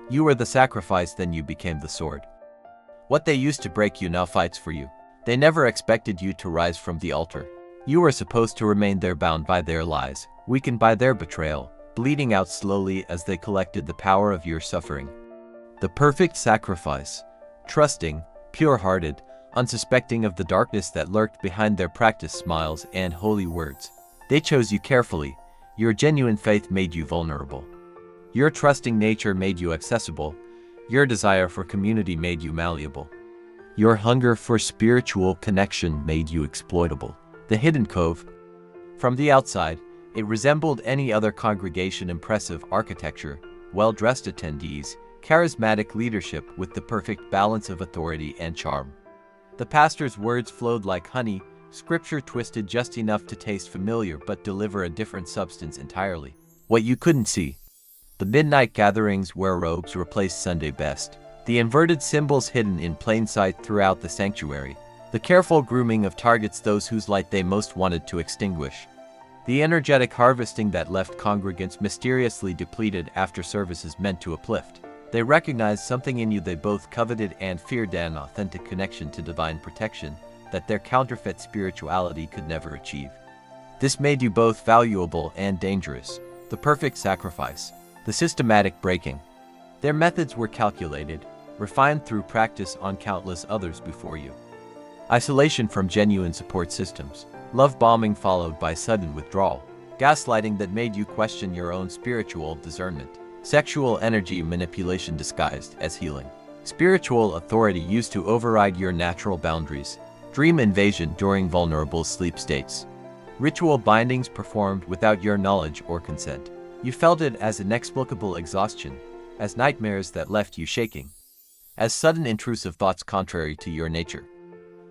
You were the sacrifice, then you became the sword. What they used to break you now fights for you. They never expected you to rise from the altar. You were supposed to remain there, bound by their lies, weakened by their betrayal, bleeding out slowly as they collected the power of your suffering. The perfect sacrifice, trusting, pure-hearted, unsuspecting of the darkness that lurked behind their practiced smiles and holy words. They chose you carefully. Your genuine faith made you vulnerable. Your trusting nature made you accessible. Your desire for community made you malleable. Your hunger for spiritual connection made you exploitable. The Hidden Cove. From the outside, it resembled any other congregation: impressive architecture, well-dressed attendees, charismatic leadership with the perfect balance of authority and charm. The pastor's words flowed like honey, scripture twisted just enough to taste familiar but deliver a different substance entirely. What you couldn't see. The midnight gatherings where robes replaced Sunday best. The inverted symbols hidden in plain sight throughout the sanctuary. The careful grooming of targets, those whose light they most wanted to extinguish. The energetic harvesting that left congregants mysteriously depleted after services meant to uplift. They recognized something in you they both coveted and feared: an authentic connection to divine protection that their counterfeit spirituality could never achieve. This made you both valuable and dangerous. The perfect sacrifice. The systematic breaking. Their methods were calculated, refined through practice on countless others before you. Isolation from genuine support systems. Love bombing followed by sudden withdrawal. Gaslighting that made you question your own spiritual discernment. Sexual energy manipulation disguised as healing. Spiritual authority used to override your natural boundaries. Dream invasion during vulnerable sleep states. Ritual bindings performed without your knowledge or consent. You felt it as inexplicable exhaustion, as nightmares that left you shaking, as sudden intrusive thoughts contrary to your nature,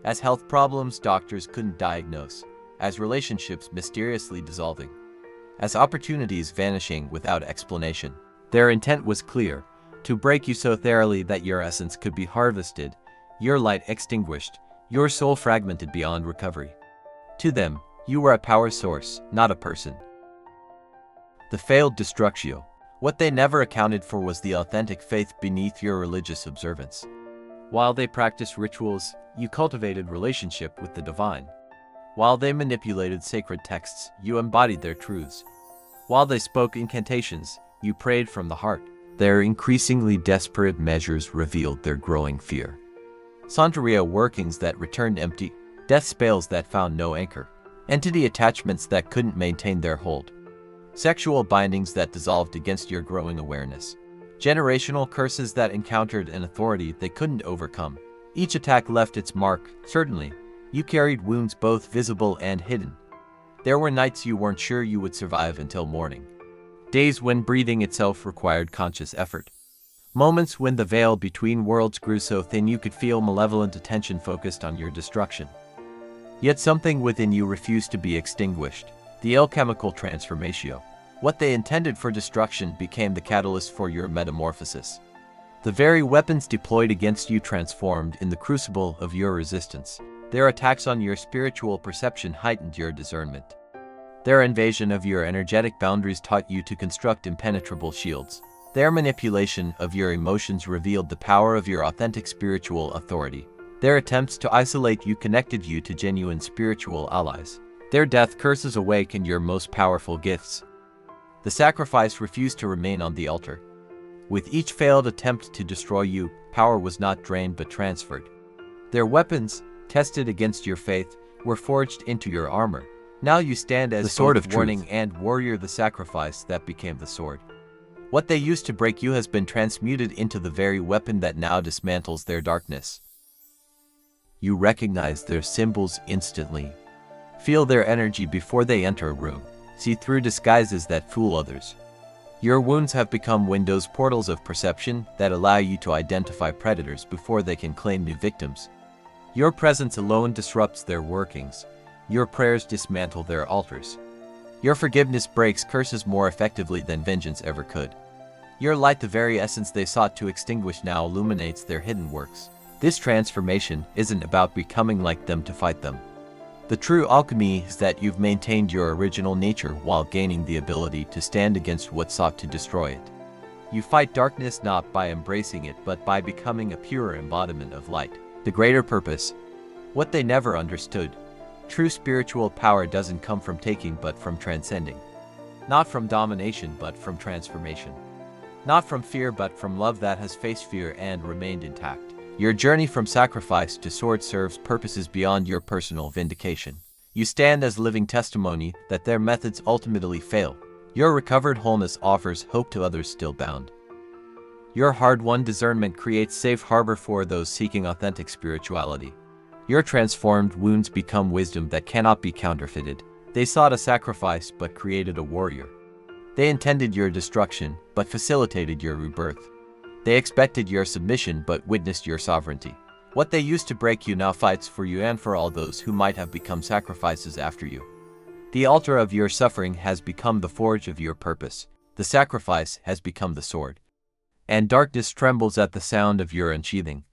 as health problems doctors couldn't diagnose, as relationships mysteriously dissolving, as opportunities vanishing without explanation. Their intent was clear: to break you so thoroughly that your essence could be harvested, your light extinguished, your soul fragmented beyond recovery. To them, you were a power source, not a person. The failed destructio. What they never accounted for was the authentic faith beneath your religious observance. While they practiced rituals, you cultivated relationship with the divine. While they manipulated sacred texts, you embodied their truths. While they spoke incantations, you prayed from the heart. Their increasingly desperate measures revealed their growing fear. Santeria workings that returned empty, death spells that found no anchor, entity attachments that couldn't maintain their hold, sexual bindings that dissolved against your growing awareness, generational curses that encountered an authority they couldn't overcome. Each attack left its mark. Certainly, you carried wounds both visible and hidden. There were nights you weren't sure you would survive until morning. Days when breathing itself required conscious effort. Moments when the veil between worlds grew so thin you could feel malevolent attention focused on your destruction. Yet something within you refused to be extinguished. The alchemical transformatio. What they intended for destruction became the catalyst for your metamorphosis. The very weapons deployed against you transformed in the crucible of your resistance. Their attacks on your spiritual perception heightened your discernment. Their invasion of your energetic boundaries taught you to construct impenetrable shields. Their manipulation of your emotions revealed the power of your authentic spiritual authority. Their attempts to isolate you connected you to genuine spiritual allies. Their death curses awakened your most powerful gifts. The sacrifice refused to remain on the altar. With each failed attempt to destroy you, power was not drained but transferred. Their weapons, tested against your faith, were forged into your armor. Now you stand as the sword of warning and warrior, the sacrifice that became the sword. What they used to break you has been transmuted into the very weapon that now dismantles their darkness. You recognize their symbols instantly. Feel their energy before they enter a room. See through disguises that fool others. Your wounds have become windows, portals of perception that allow you to identify predators before they can claim new victims. Your presence alone disrupts their workings. Your prayers dismantle their altars. Your forgiveness breaks curses more effectively than vengeance ever could. Your light, the very essence they sought to extinguish, now illuminates their hidden works. This transformation isn't about becoming like them to fight them. The true alchemy is that you've maintained your original nature while gaining the ability to stand against what sought to destroy it. You fight darkness not by embracing it but by becoming a purer embodiment of light. The greater purpose. What they never understood. True spiritual power doesn't come from taking but from transcending. Not from domination but from transformation. Not from fear but from love that has faced fear and remained intact. Your journey from sacrifice to sword serves purposes beyond your personal vindication. You stand as living testimony that their methods ultimately fail. Your recovered wholeness offers hope to others still bound. Your hard-won discernment creates safe harbor for those seeking authentic spirituality. Your transformed wounds become wisdom that cannot be counterfeited. They sought a sacrifice but created a warrior. They intended your destruction but facilitated your rebirth. They expected your submission but witnessed your sovereignty. What they used to break you now fights for you and for all those who might have become sacrifices after you. The altar of your suffering has become the forge of your purpose. The sacrifice has become the sword. And darkness trembles at the sound of your unsheathing.